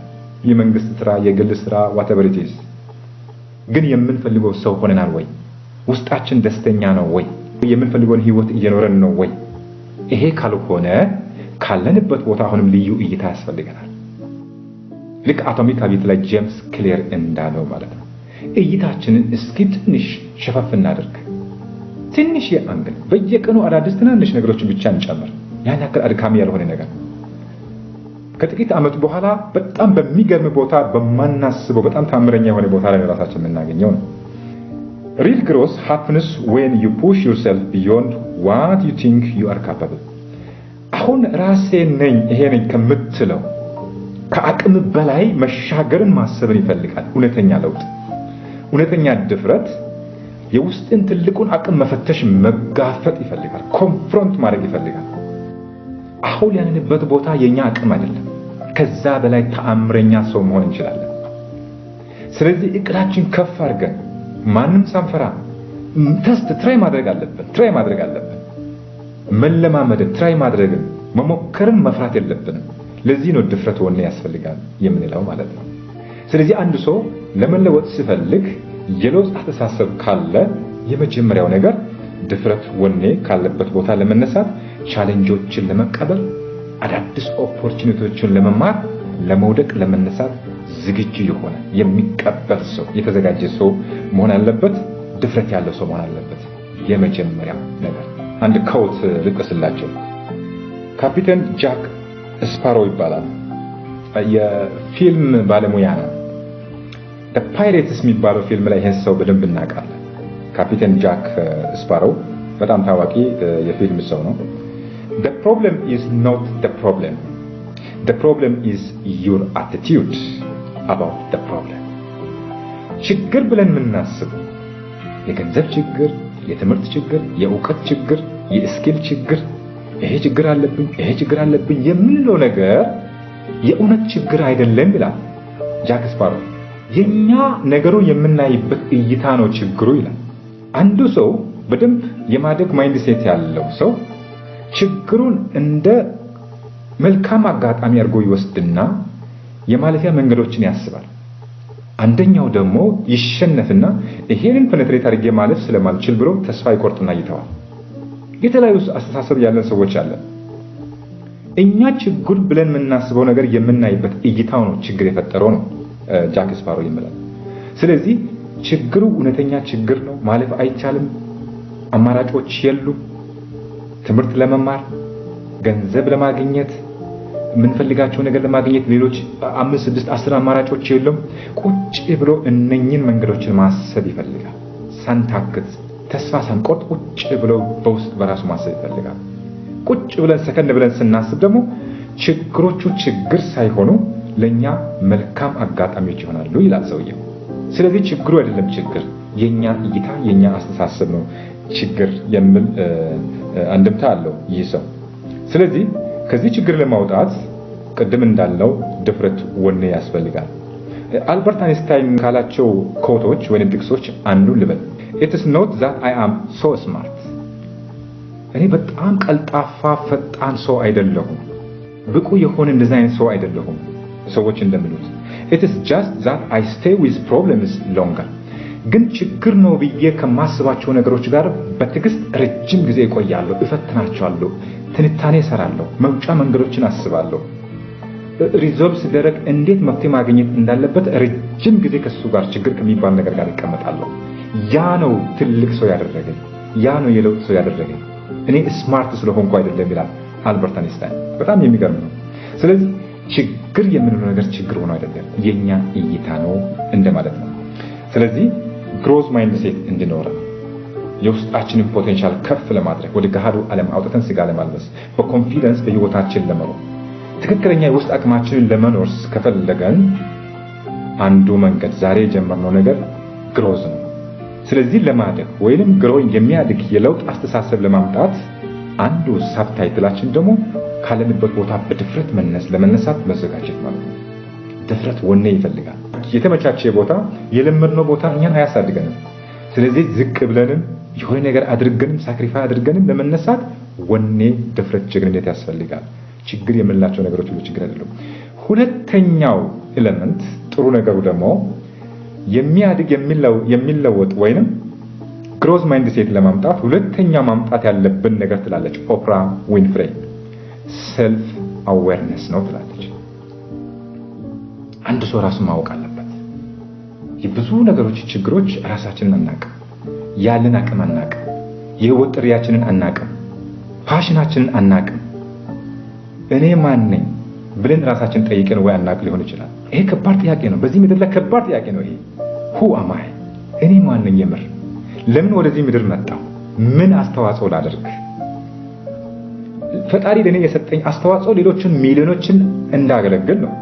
የመንግስት ስራ፣ የግል ስራ whatever it is ግን የምንፈልገው ሰው ሆነናል ወይ? ውስጣችን ደስተኛ ነው ወይ? የምንፈልገውን ህይወት እየኖረን ነው ወይ? ይሄ ካልሆነ ካለንበት ቦታ አሁንም ልዩ እይታ ያስፈልገናል። ልክ አቶሚክ ሀቢት ላይ ጄምስ ክሊር እንዳለው ማለት ነው። እይታችንን እስኪ ትንሽ ሸፈፍ እናድርግ። ትንሽ የአንግል በየቀኑ አዳዲስ ትናንሽ ነገሮችን ብቻ እንጨምር። ያን ያክል አድካሚ ያልሆነ ነገር ከጥቂት ዓመት በኋላ በጣም በሚገርም ቦታ በማናስበው በጣም ታምረኛ የሆነ ቦታ ላይ ራሳችን የምናገኘው ነው። Real growth happens when you push yourself beyond what you think you are capable. አሁን ራሴ ነኝ ይሄ ነኝ ከምትለው ከአቅም በላይ መሻገርን ማሰብን ይፈልጋል። እውነተኛ ለውጥ፣ እውነተኛ ድፍረት የውስጥን ትልቁን አቅም መፈተሽ መጋፈጥ ይፈልጋል። ኮንፍሮንት ማድረግ ይፈልጋል። አሁን ያለንበት ቦታ የኛ አቅም አይደለም። ከዛ በላይ ተአምረኛ ሰው መሆን እንችላለን። ስለዚህ እቅዳችን ከፍ አድርገን ማንም ሳንፈራ ትራይ ማድረግ አለብን። መለማመድን ትራይ ማድረግን መሞከርን መፍራት የለብንም። ለዚህ ነው ድፍረት ወኔ ያስፈልጋል የምንለው ማለት ነው። ስለዚህ አንድ ሰው ለመለወጥ ሲፈልግ የለውጥ አስተሳሰብ ካለ የመጀመሪያው ነገር ድፍረት ወኔ ካለበት ቦታ ለመነሳት፣ ቻሌንጆችን ለመቀበል፣ አዳዲስ ኦፖርቹኒቲዎችን ለመማር፣ ለመውደቅ ለመነሳት ዝግጁ የሆነ የሚቀበል ሰው የተዘጋጀ ሰው መሆን አለበት። ድፍረት ያለው ሰው መሆን አለበት። የመጀመሪያው ነገር አንድ ኮት ልጥቀስላችሁ። ካፒቴን ጃክ ስፓሮ ይባላል። የፊልም ባለሙያ ነው። The Pirates የሚባለው ፊልም ላይ ይሄን ሰው በደንብ እናውቃለን። ካፒቴን ጃክ ስፓሮ በጣም ታዋቂ የፊልም ሰው ነው። The problem is not the problem. The problem is your attitude about the problem. ችግር ብለን የምናስበው የገንዘብ ችግር፣ የትምህርት ችግር፣ የእውቀት ችግር፣ የስኪል ችግር፣ ይሄ ችግር አለብኝ የምንለው ነገር የእውነት ችግር አይደለም ይላል ጃክ ስፓሮ። የኛ ነገሩ የምናይበት እይታ ነው ችግሩ ይላል። አንዱ ሰው በደንብ የማደግ ማይንድሴት ያለው ሰው ችግሩን እንደ መልካም አጋጣሚ አድርጎ ይወስድና የማለፊያ መንገዶችን ያስባል። አንደኛው ደግሞ ይሸነፍና ይሄንን ፔኔትሬት አድርጌ ማለፍ ስለማልችል ብሎ ተስፋ ይቆርጥና ይተዋል። የተለያዩ አስተሳሰብ ያለን ሰዎች አለን። እኛ ችግር ብለን የምናስበው ነገር የምናይበት እይታው ነው ችግር የፈጠረው ነው ጃክ ስፓሮ ይምላል። ስለዚህ ችግሩ እውነተኛ ችግር ነው፣ ማለፍ አይቻልም፣ አማራጮች የሉም። ትምህርት ለመማር፣ ገንዘብ ለማግኘት፣ የምንፈልጋቸው ነገር ለማግኘት ሌሎች 5፣ 6፣ 10 አማራጮች የሉም። ቁጭ ብሎ እነኝን መንገዶችን ማሰብ ይፈልጋል። ሳንታክት ተስፋ ሳንቆርጥ ቁጭ ብሎ በውስጥ በራሱ ማሰብ ይፈልጋል። ቁጭ ብለን ሰከንድ ብለን ስናስብ ደግሞ ችግሮቹ ችግር ሳይሆኑ ለኛ መልካም አጋጣሚዎች ይሆናሉ ይላል ሰውየው። ስለዚህ ችግሩ አይደለም ችግር፣ የኛ እይታ የኛ አስተሳሰብ ነው ችግር የሚል አንድምታ አለው ይህ ሰው። ስለዚህ ከዚህ ችግር ለማውጣት ቅድም እንዳልነው ድፍረት ወኔ ያስፈልጋል። አልበርት አይንስታይን ካላቸው ኮቶች ወይም ጥቅሶች አንዱ ልበል። It is not that I am so smart. እኔ በጣም ቀልጣፋ ፈጣን ሰው አይደለሁም፣ ብቁ የሆነ እንደዛ አይነት ሰው አይደለሁም ሰዎች እንደሚሉት። It is just that I stay with problems longer. ግን ችግር ነው ብዬ ከማስባቸው ነገሮች ጋር በትዕግስት ረጅም ጊዜ እቆያለሁ፣ እፈትናቸዋለሁ፣ ትንታኔ እሰራለሁ፣ መውጫ መንገዶችን አስባለሁ። ሪዞልቭ ሲደረግ እንዴት መፍትሄ ማግኘት እንዳለበት ረጅም ጊዜ ከሱ ጋር ችግር ከሚባል ነገር ጋር እቀመጣለሁ። ያ ነው ትልቅ ሰው ያደረገኝ፣ ያ ነው የለውጥ ሰው ያደረገኝ። እኔ ስማርት ስለሆንኩ አይደለም ይላል አልበርት አይንስታይን። በጣም የሚገርም ነው። ስለዚህ ችግር የምንለው ነገር ችግር ሆኖ አይደለም፣ የኛ እይታ ነው እንደማለት ነው። ስለዚህ ግሮዝ ማይንድሴት እንዲኖረን የውስጣችንን ፖቴንሻል ከፍ ለማድረግ ወደ ገሃዱ ዓለም አውጥተን ስጋ ለማልበስ በኮንፊደንስ በህይወታችን ለመኖር ትክክለኛ የውስጥ አቅማችንን ለመኖር ከፈለገን አንዱ መንገድ ዛሬ የጀመርነው ነገር ግሮዝ ነው። ስለዚህ ለማደግ ወይንም ግሮዊንግ የሚያድግ የለውጥ አስተሳሰብ ለማምጣት አንዱ ሳብታይትላችን ደግሞ ካለንበት ቦታ በድፍረት ለመነሳት መዘጋጀት ማለት ነው። ድፍረት ወኔ ይፈልጋል። የተመቻቸ ቦታ የለመድነው ቦታ እኛን አያሳድገንም። ስለዚህ ዝቅ ብለንም የሆነ ነገር አድርገንም ሳክሪፋይ አድርገንም ለመነሳት ወኔ፣ ድፍረት፣ ጀግንነት ያስፈልጋል። ችግር የምንላቸው ነገሮች ሁሉ ችግር አይደሉም። ሁለተኛው ኤሌመንት ጥሩ ነገሩ ደግሞ የሚያድግ የሚለወጥ ወይንም ግሮዝ ማይንድ ሴት ለማምጣት ሁለተኛ ማምጣት ያለብን ነገር ትላለች ኦፕራ ዊንፍሬ ሰልፍ አዌርነስ ነው ትላለች። አንድ ሰው ራሱን ማወቅ አለበት። የብዙ ነገሮች ችግሮች ራሳችንን አናውቅም፣ ያለን አቅም አናውቅም፣ የህይወት ጥሪያችንን አናውቅም፣ ፓሽናችንን አናውቅም። እኔ ማን ነኝ ብለን ራሳችንን ጠይቀን ወይ አናውቅ ሊሆን ይችላል። ይሄ ከባድ ጥያቄ ነው። በዚህ ምድር ላይ ከባድ ጥያቄ ነው ይሄ። who am I? እኔ ማን ነኝ? የምር ለምን ወደዚህ ምድር መጣሁ? ምን አስተዋጽኦ ላደርግ? ፈጣሪ ለኔ የሰጠኝ አስተዋጽኦ ሌሎችን ሚሊዮኖችን እንዳገለግል ነው።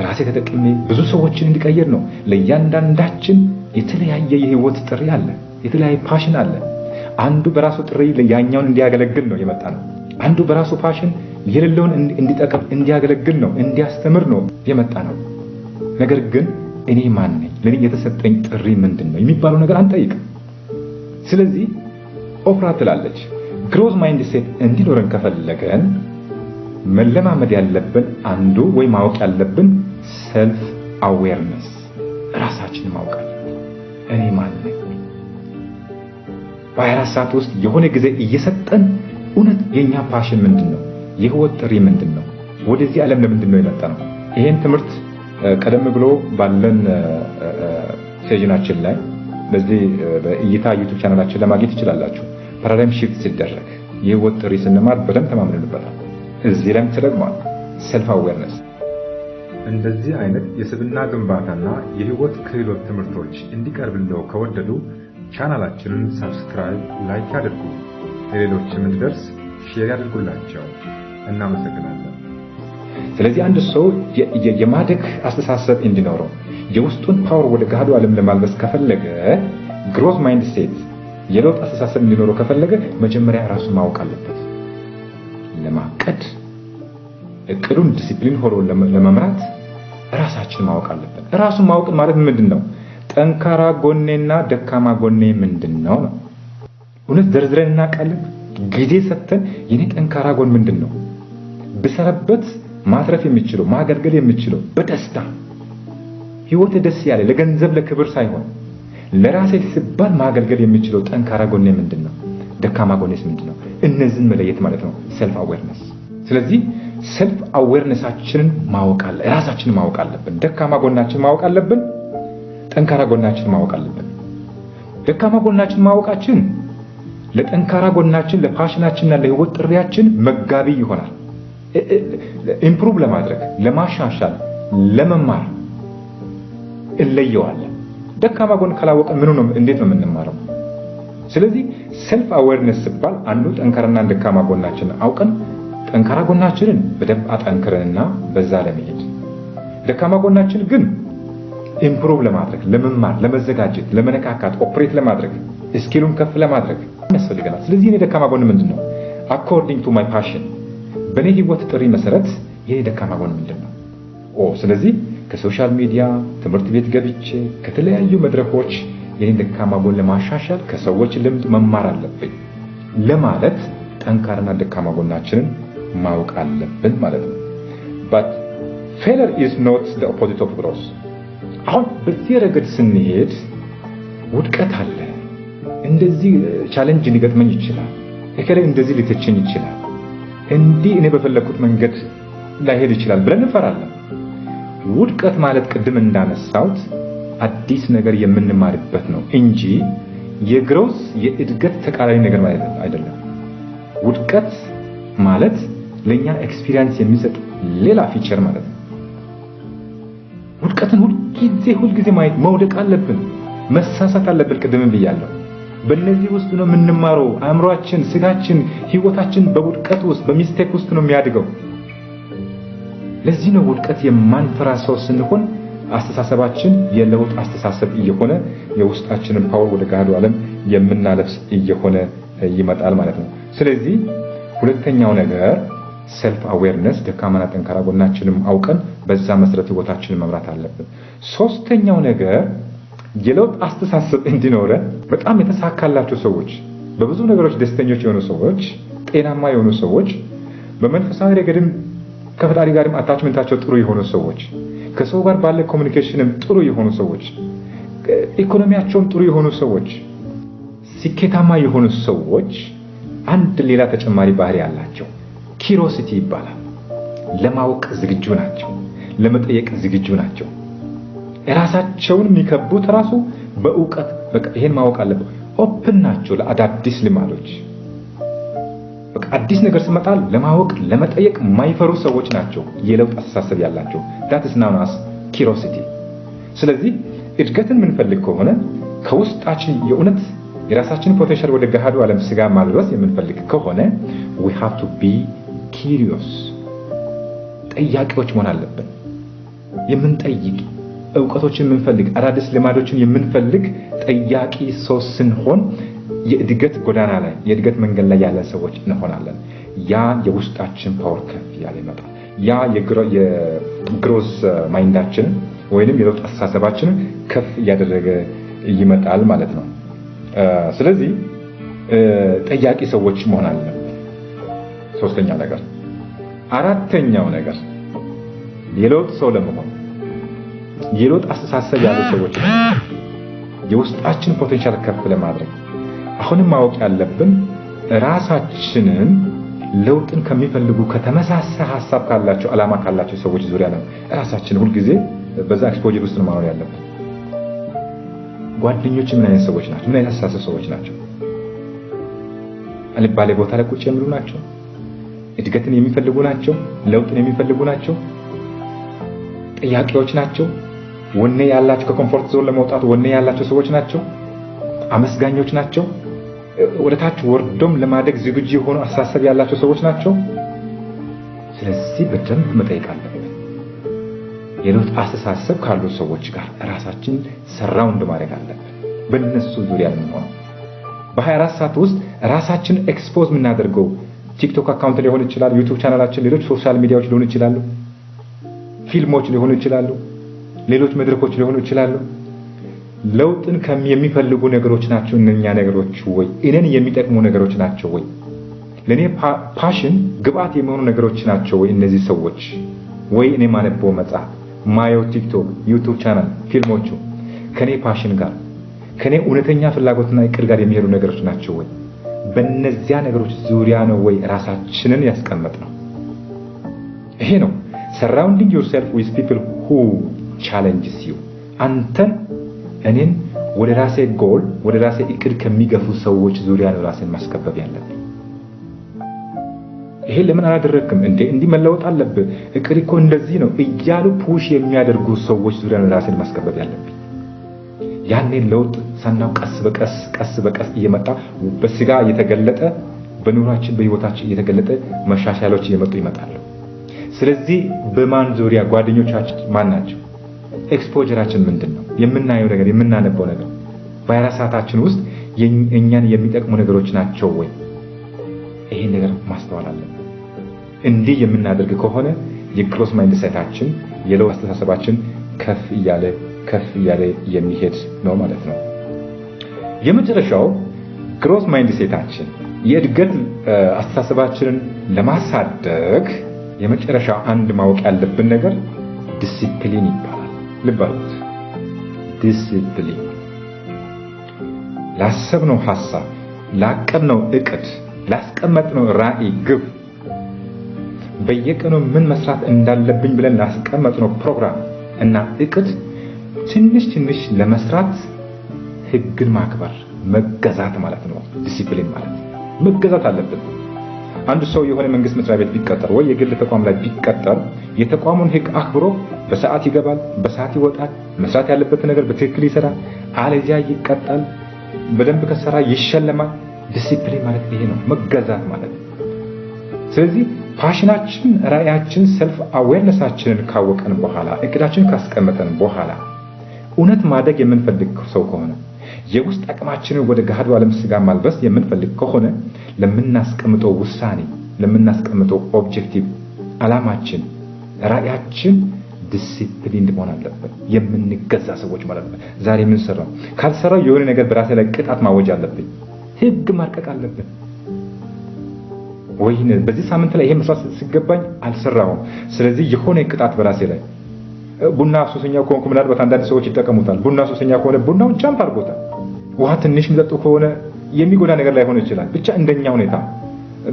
ራሴ ተጠቅሜ ብዙ ሰዎችን እንዲቀይር ነው። ለእያንዳንዳችን የተለያየ የህይወት ጥሪ አለ፣ የተለያየ ፓሽን አለ። አንዱ በራሱ ጥሪ ለያኛውን እንዲያገለግል ነው የመጣ ነው። አንዱ በራሱ ፓሽን የሌለውን እንዲጠቅም እንዲያገለግል ነው፣ እንዲያስተምር ነው የመጣ ነው። ነገር ግን እኔ ማን ነኝ? ለኔ የተሰጠኝ ጥሪ ምንድነው የሚባለው ነገር አንጠይቅም። ስለዚህ ኦፕራ ትላለች ግሮዝ ማይንድ ሴት እንዲኖረን ከፈለገን መለማመድ ያለብን አንዱ ወይ ማወቅ ያለብን ሰልፍ አዌርነስ፣ ራሳችንን ማወቅ አለብን። እኔ ማን ነኝ? በ24 ሰዓት ውስጥ የሆነ ጊዜ እየሰጠን እውነት የኛ ፓሽን ምንድነው? የህይወት ጥሪ ምንድነው? ወደዚህ ዓለም ለምንድነው የመጣ ነው? ይሄን ትምህርት ቀደም ብሎ ባለን ሴሽናችን ላይ በዚህ በእይታ ዩቲዩብ ቻናላችን ለማግኘት ይችላልላችሁ። ፓራዳይም ሺፍት ሲደረግ የህይወት ጥሪ ስንማር በደንብ ተማምነንበታል። እዚህ ላይም ተደግሟል ሰልፍ አዌርነስ። እንደዚህ አይነት የስብዕና ግንባታና የህይወት ክህሎት ትምህርቶች እንዲቀርብልዎ ከወደዱ ቻናላችንን ሰብስክራይብ፣ ላይክ ያድርጉ። ለሌሎችም እንዲደርስ ሼር ያድርጉላቸው። እናመሰግናለን። ስለዚህ አንድ ሰው የማደግ አስተሳሰብ እንዲኖረው የውስጡን ፓወር ወደ ገሃዱ ዓለም ለማልበስ ከፈለገ ግሮዝ ማይንድ ሴት የለውጥ አስተሳሰብ እንዲኖረው ከፈለገ መጀመሪያ ራሱን ማወቅ አለበት። ለማቀድ እቅዱን ዲሲፕሊን ሆኖ ለመምራት ራሳችንን ማወቅ አለበት። ራሱን ማወቅ ማለት ምንድነው? ጠንካራ ጎኔና ደካማ ጎኔ ምንድነው ነው። እውነት ዘርዝረን እናውቃለን? ጊዜ ሰጥተን የኔ ጠንካራ ጎን ምንድነው? በሰረበት ማትረፍ የሚችለው ማገልገል የሚችለው በደስታ ህይወት ደስ ያለ ለገንዘብ ለክብር ሳይሆን ለራሴ ሲባል ማገልገል የሚችለው ጠንካራ ጎኔ ምንድነው? ደካማ ጎኔስ ምንድነው? እነዚህን መለየት ማለት ነው ሰልፍ አዌርነስ። ስለዚህ ሰልፍ አዌርነሳችንን ማወቅ አለ፣ ራሳችንን ማወቅ አለብን። ደካማ ጎናችንን ማወቅ አለብን፣ ጠንካራ ጎናችንን ማወቅ አለብን። ደካማ ጎናችንን ማወቃችን ለጠንካራ ጎናችን ለፓሽናችንና ለህይወት ጥሪያችን መጋቢ ይሆናል። ኢምፕሩቭ ለማድረግ ለማሻሻል ለመማር እለየዋለን። ደካማ ጎን ካላወቀን ምን ነው እንዴት ነው የምንማረው? ስለዚህ ሰልፍ አዌርነስ ሲባል አንዱ ጠንካራና ደካማ ጎናችንን አውቀን ጠንካራ ጎናችንን በደንብ አጠንክረንና በዛ ለመሄድ ደካማ ጎናችን ግን ኢምፕሩቭ ለማድረግ ለመማር ለመዘጋጀት ለመነካካት ኦፕሬት ለማድረግ ስኪሉን ከፍ ለማድረግ ያስፈልገናል። ስለዚህ የኔ ደካማ ጎን ምንድነው? አኮርዲንግ ቱ ማይ ፓሽን በኔ ህይወት ጥሪ መሰረት የኔ ደካማ ጎን ምንድነው? ስለዚህ ከሶሻል ሚዲያ ትምህርት ቤት ገብቼ ከተለያዩ መድረኮች የኔ ደካማ ጎን ለማሻሻል ከሰዎች ልምድ መማር አለብኝ ለማለት ጠንካራና ደካማ ጎናችንን ማወቅ አለብን ማለት ነው። but failure is not the opposite of growth። አሁን በዚህ ረገድ ስንሄድ ውድቀት አለ። እንደዚህ ቻሌንጅ ሊገጥመኝ ይችላል። እከሌ እንደዚህ ሊተቸኝ ይችላል። እንዲህ እኔ በፈለኩት መንገድ ላይሄድ ይችላል ብለን እንፈራለን። ውድቀት ማለት ቅድም እንዳነሳሁት አዲስ ነገር የምንማርበት ነው እንጂ የግሮዝ የእድገት ተቃራኒ ነገር ማለት አይደለም። ውድቀት ማለት ለኛ ኤክስፒሪየንስ የሚሰጥ ሌላ ፊቸር ማለት ነው። ውድቀትን ሁልጊዜ ማየት መውደቅ አለብን፣ መሳሳት አለብን። ቅድም ብያለሁ። በእነዚህ ውስጥ ነው የምንማረው። አእምሮአችን፣ ስጋችን፣ ህይወታችን በውድቀት ውስጥ በሚስቴክ ውስጥ ነው የሚያድገው። ለዚህ ነው ውድቀት የማንፈራ ሰው ስንሆን አስተሳሰባችን የለውጥ አስተሳሰብ እየሆነ የውስጣችንን ፓወር ወደ ገሃዱ ዓለም የምናለብስ እየሆነ ይመጣል ማለት ነው። ስለዚህ ሁለተኛው ነገር ሰልፍ አዌርነስ ደካማና ጠንካራ ጎናችንን አውቀን በዛ መሰረት ህይወታችንን መምራት አለብን። ሶስተኛው ነገር የለውጥ አስተሳሰብ እንዲኖረን በጣም የተሳካላቸው ሰዎች፣ በብዙ ነገሮች ደስተኞች የሆኑ ሰዎች፣ ጤናማ የሆኑ ሰዎች፣ በመንፈሳዊ ረገድም ከፈጣሪ ጋርም አታችመንታቸው ጥሩ የሆኑ ሰዎች፣ ከሰው ጋር ባለ ኮሙኒኬሽንም ጥሩ የሆኑ ሰዎች፣ ኢኮኖሚያቸውም ጥሩ የሆኑ ሰዎች፣ ስኬታማ የሆኑ ሰዎች አንድ ሌላ ተጨማሪ ባህሪ አላቸው። ኪሮሲቲ ይባላል። ለማወቅ ዝግጁ ናቸው፣ ለመጠየቅ ዝግጁ ናቸው። ራሳቸውን የሚከቡት ራሱ በእውቀት በቃ ይሄን ማወቅ አለበት። ኦፕን ናቸው ለአዳዲስ ልማዶች። በቃ አዲስ ነገር ሲመጣ ለማወቅ ለመጠየቅ የማይፈሩ ሰዎች ናቸው የለውጥ አስተሳሰብ ያላቸው። that is known as curiosity። ስለዚህ እድገትን የምንፈልግ ከሆነ ከውስጣችን የእውነት የራሳችን ፖቴንሻል ወደ ገሃዱ ዓለም ስጋ ማድረስ የምንፈልግ ከሆነ we have to be curious። ጠያቂዎች መሆን አለብን። የምንጠይቅ ዕውቀቶችን የምንፈልግ አዳዲስ ልማዶችን የምንፈልግ ጠያቂ ሰው ስንሆን የእድገት ጎዳና ላይ የእድገት መንገድ ላይ ያለ ሰዎች እንሆናለን። ያ የውስጣችን ፓወር ከፍ ያለ ይመጣል። ያ የግሮዝ ማይንዳችን ወይንም የለውጥ አስተሳሰባችን ከፍ ያደረገ ይመጣል ማለት ነው። ስለዚህ ጠያቂ ሰዎች መሆን አለብን። ሶስተኛው ነገር። አራተኛው ነገር የለውጥ ሰው ለመሆን የለውጥ አስተሳሰብ ያሉ ሰዎች የውስጣችን ፖቴንሻል ከፍ ለማድረግ አሁንም ማወቅ ያለብን ራሳችንን ለውጥን ከሚፈልጉ ከተመሳሳይ ሐሳብ ካላቸው ዓላማ ካላቸው ሰዎች ዙሪያ ነው ራሳችንን ሁሉ ጊዜ በዛ ኤክስፖዠር ውስጥ ማኖር ያለብን። ጓደኞች ምን አይነት ሰዎች ናቸው? ምን አይነት አስተሳሰብ ሰዎች ናቸው? አልባሌ ቦታ ላይ ቁጭ የሚሉ ናቸው? እድገትን የሚፈልጉ ናቸው? ለውጥን የሚፈልጉ ናቸው? ጥያቄዎች ናቸው? ወኔ ያላቸው ከኮምፎርት ዞን ለመውጣት ወኔ ያላቸው ሰዎች ናቸው? አመስጋኞች ናቸው? ወደታች ወርዶም ለማደግ ዝግጁ የሆኑ አስተሳሰብ ያላቸው ሰዎች ናቸው? ስለዚህ በደንብ መጠየቅ አለብን። የለውጥ አስተሳሰብ ካሉ ሰዎች ጋር ራሳችን ሰራውንድ ማድረግ አለብን። በእነሱ ዙሪያ ነው በ24 ሰዓት ውስጥ ራሳችን ኤክስፖዝ የምናደርገው ቲክቶክ አካውንት ሊሆን ይችላል፣ ዩቲዩብ ቻናላችን፣ ሌሎች ሶሻል ሚዲያዎች ሊሆኑ ይችላሉ፣ ፊልሞች ሊሆኑ ይችላሉ፣ ሌሎች መድረኮች ሊሆኑ ይችላሉ። ለውጥን የሚፈልጉ ነገሮች ናቸው እነኛ ነገሮች ወይ እኔን የሚጠቅሙ ነገሮች ናቸው ወይ ለኔ ፓሽን ግብአት የሚሆኑ ነገሮች ናቸው ወይ እነዚህ ሰዎች ወይ እኔ ማነበው መጽሐፍ ማየው ቲክቶክ ዩቲዩብ ቻናል ፊልሞቹ ከኔ ፓሽን ጋር ከኔ እውነተኛ ፍላጎትና እቅድ ጋር የሚሄዱ ነገሮች ናቸው ወይ? በእነዚያ ነገሮች ዙሪያ ነው ወይ ራሳችንን ያስቀመጥነው? ይሄ ነው surrounding yourself with people who challenges you። አንተን እኔን ወደ ራሴ ጎል ወደ ራሴ እቅድ ከሚገፉ ሰዎች ዙሪያ ነው ራስን ማስከበብ ያለብን። ይሄ ለምን አላደረክም እንዴ እንዲህ መለወጥ አለብህ እቅድ እኮ እንደዚህ ነው እያሉ ፑሽ የሚያደርጉ ሰዎች ዙሪያ ነው ራስን ማስከበብ ያለብን። ያኔ ለውጥ ሳናው ቀስ በቀስ እየመጣ በስጋ እየተገለጠ በኑራችን በህይወታችን እየተገለጠ መሻሻሎች እየመጡ ይመጣሉ። ስለዚህ በማን ዙሪያ ጓደኞቻችን ማን ናቸው? ኤክስፖዠራችን ምንድነው? የምናየው ነገር የምናነበው ነገር በ24 ሰዓታችን ውስጥ እኛን የሚጠቅሙ ነገሮች ናቸው ወይ? ይሄ ነገር ማስተዋል አለብን። እንዲህ የምናደርግ ከሆነ የክሮስ ማይንድ ሴታችን የለውጥ አስተሳሰባችን ከፍ እያለ የሚሄድ ነው ማለት ነው። የመጨረሻው ግሮስ ማይንድ ሴታችን የእድገት አስተሳሰባችንን ለማሳደግ የመጨረሻው አንድ ማወቅ ያለብን ነገር ዲሲፕሊን ይባላል። ልባሉት ዲሲፕሊን ላሰብነው ሐሳብ ላቀድነው እቅድ ላስቀመጥነው ራዕይ ግብ በየቀኑ ምን መስራት እንዳለብኝ ብለን ላስቀመጥነው ፕሮግራም እና እቅድ ትንሽ ለመስራት ህግን ማክበር መገዛት ማለት ነው። ዲሲፕሊን ማለት መገዛት አለብን። አንድ ሰው የሆነ መንግስት መስሪያ ቤት ቢቀጠር ወይ የግል ተቋም ላይ ቢቀጠር የተቋሙን ህግ አክብሮ በሰዓት ይገባል፣ በሰዓት ይወጣል፣ መስራት ያለበት ነገር በትክክል ይሰራል፣ አለዚያ ይቀጣል፣ በደንብ ከሰራ ይሸለማል። ዲሲፕሊን ማለት ይሄ ነው፣ መገዛት ማለት። ስለዚህ ፓሽናችን ራእያችን ሰልፍ አዌርነሳችንን ካወቀን በኋላ እቅዳችንን ካስቀመጠን በኋላ እውነት ማደግ የምንፈልግ ሰው ከሆነ የውስጥ አቅማችንን ወደ ገሃዱ ዓለም ስጋ ማልበስ የምንፈልግ ከሆነ ለምናስቀምጠው ውሳኔ ለምናስቀምጠው ኦብጀክቲቭ ዓላማችን ራእያችን ዲሲፕሊን መሆን አለበት። የምንገዛ ሰዎች ማለት ነው። ዛሬ ምን ሰራው ካልሰራው የሆነ ነገር በራሴ ላይ ቅጣት ማወጅ አለብኝ። ህግ ማርቀቅ አለብን። ወይኔ በዚህ ሳምንት ላይ ይሄ መስራት ሲገባኝ አልሰራውም፣ ስለዚህ የሆነ ቅጣት በራሴ ላይ ቡና ሱሰኛ ከሆንኩ ምናልባት አንዳንድ ሰዎች ይጠቀሙታል። ቡና ሱሰኛ ከሆነ ቡናውን ጃምፕ አድርጎታል። ውሃ ትንሽ የሚጠጡ ከሆነ የሚጎዳ ነገር ላይ ሆነ ይችላል። ብቻ እንደኛ ሁኔታ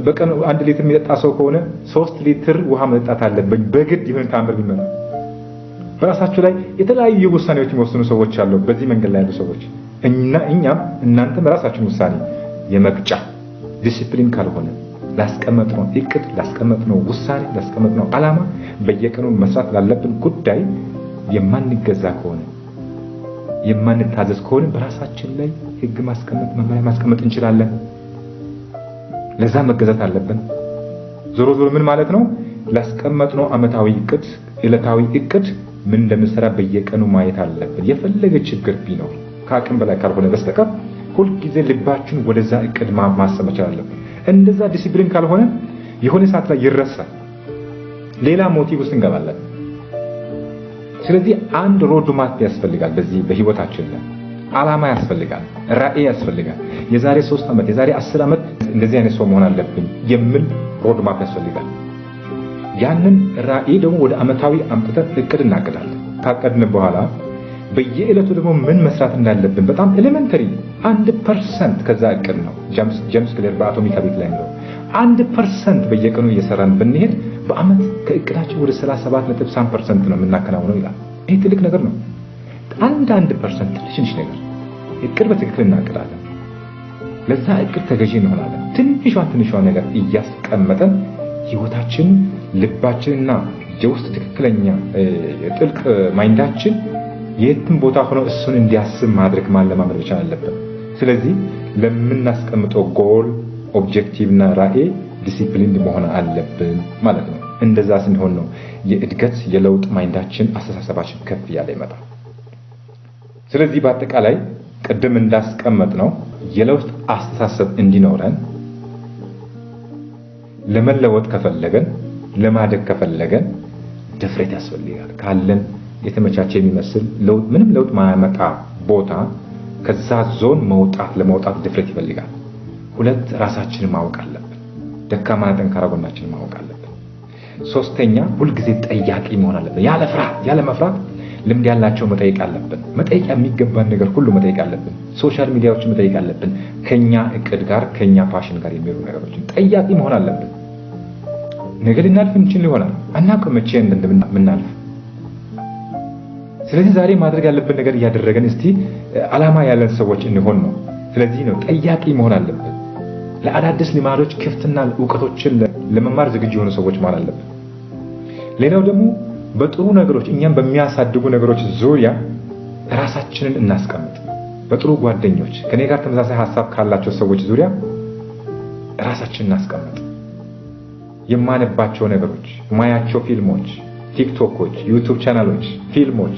በቀን 1 ሊትር የሚጠጣ ሰው ከሆነ 3 ሊትር ውሃ መጠጣት አለብኝ በግድ ይሁን ታምር ቢመራ። በራሳቸው ላይ የተለያዩ ውሳኔዎች የሚወስኑ ሰዎች አሉ። በዚህ መንገድ ላይ ያሉ ሰዎች እኛም እናንተም በራሳችን ውሳኔ የመቅጫ ዲሲፕሊን ካልሆነ ላስቀመጥነው እቅድ ላስቀመጥነው ውሳኔ ላስቀመጥነው ዓላማ በየቀኑ መስራት ላለብን ጉዳይ የማንገዛ ከሆነ የማንታዘዝ ከሆነ በራሳችን ላይ ህግ ማስቀመጥ መመሪያ ማስቀመጥ እንችላለን። ለዛ መገዛት አለብን። ዞሮ ምን ማለት ነው? ላስቀመጥነው አመታዊ እቅድ ዕለታዊ እቅድ ምን እንደምንሰራ በየቀኑ ማየት አለብን። የፈለገ ችግር ቢኖር ከአቅም በላይ ካልሆነ በስተቀር ሁሉ ጊዜ ልባችን ወደዛ እቅድ ማሰብ መቻል አለብን። እንደዛ ዲሲፕሊን ካልሆነ የሆነ ሰዓት ላይ ይረሳል። ሌላ ሞቲቭ ውስጥ እንገባለን። ስለዚህ አንድ ሮድ ማፕ ያስፈልጋል። በዚህ በህይወታችን ላይ ዓላማ ያስፈልጋል፣ ራዕይ ያስፈልጋል። የዛሬ 3 ዓመት የዛሬ 10 ዓመት እንደዚህ አይነት ሰው መሆን አለብኝ የሚል ሮድ ማፕ ያስፈልጋል። ያንን ራዕይ ደግሞ ወደ አመታዊ አምጥተን እቅድ እናቀዳለን። ካቀድን በኋላ በየዕለቱ ደግሞ ምን መስራት እንዳለብን በጣም ኤሌመንተሪ 1% ከዛ እቅድ ነው። ጄምስ ክሊር በአቶሚክ ሀቢት ላይ ነው 1% በየቀኑ እየሰራን ብንሄድ በአመት ከእቅዳችን ወደ 37.3% ነው የምናከናውነው ይላል። ይሄ ትልቅ ነገር ነው። 1% ትንሽ ነገር እቅድ በትክክል እናቀዳለን። ለዛ እቅድ ተገዢ እንሆናለን። ትንሿን ነገር እያስቀመጠን ህይወታችን ልባችንና የውስጥ ትክክለኛ ጥልቅ ማይንዳችን የትም ቦታ ሆኖ እሱን እንዲያስብ ማድረግ ማለማመድ ብቻ አለበት። ስለዚህ ለምናስቀምጠው ጎል ኦብጀክቲቭ እና ራዕይ ዲሲፕሊን መሆን አለብን ማለት ነው። እንደዛ ስንሆን ነው የእድገት የለውጥ ማይንዳችን አስተሳሰባችን ከፍ ያለ ይመጣል። ስለዚህ በአጠቃላይ ቅድም እንዳስቀመጥ ነው የለውጥ አስተሳሰብ እንዲኖረን ለመለወጥ ከፈለገን ለማደግ ከፈለገን ድፍረት ያስፈልጋል። ካለን የተመቻቸ የሚመስል ለውጥ ምንም ለውጥ ማያመጣ ቦታ ከዛ ዞን ለመውጣት ድፍረት ይፈልጋል። 2 ራሳችንን ማወቅ አለብን። ደካማና ጠንካራ ጎናችንን ማወቅ አለብን። 3ኛ ሁልጊዜ ጠያቂ መሆን አለብን። ያለ መፍራት ልምድ ያላቸው መጠየቅ አለብን። መጠየቅ የሚገባን ነገር ሁሉ መጠየቅ አለብን። ሶሻል ሚዲያዎችን መጠየቅ አለብን። ከኛ እቅድ ጋር ከኛ ፓሽን ጋር የሚሄዱ ነገሮችን ጠያቂ መሆን አለብን። ነገ ልናልፍ እንችል ይሆናል አናውቅም መቼ እንደምናልፍ። ስለዚህ ዛሬ ማድረግ ያለብን ነገር እያደረገን እስቲ ዓላማ ያለን ሰዎች እንሆን ነው። ስለዚህ ነው ጠያቂ መሆን አለብን። ለአዳዲስ ልማዶች ክፍትና ዕውቀቶችን ለመማር ዝግጁ የሆኑ ሰዎች ማለት አለብን። ሌላው ደግሞ በጥሩ ነገሮች እኛም በሚያሳድጉ ነገሮች ዙሪያ ራሳችንን እናስቀምጥ። በጥሩ ጓደኞች ከኔ ጋር ተመሳሳይ ሐሳብ ካላቸው ሰዎች ዙሪያ ራሳችንን እናስቀምጥ። የማነባቸው ነገሮች ማያቸው ፊልሞች፣ ቲክቶኮች፣ ዩቲዩብ ቻናሎች፣ ፊልሞች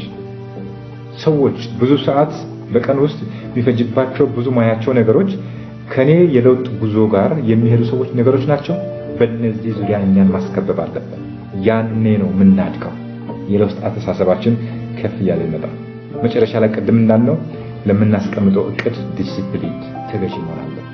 ሰዎች ብዙ ሰዓት በቀን ውስጥ የሚፈጅባቸው ብዙ ማያቸው ነገሮች ከኔ የለውጥ ጉዞ ጋር የሚሄዱ ሰዎች ነገሮች ናቸው። በእነዚህ ዙሪያ እኛን ማስከበብ አለብን። ያኔ ነው የምናድገው። የለውጥ አስተሳሰባችን ከፍ ያለ ይመጣል። መጨረሻ ላይ ቅድም እንዳልነው ለምናስቀምጠው እቅድ ዲሲፕሊን ተገዢ መሆን አለብን።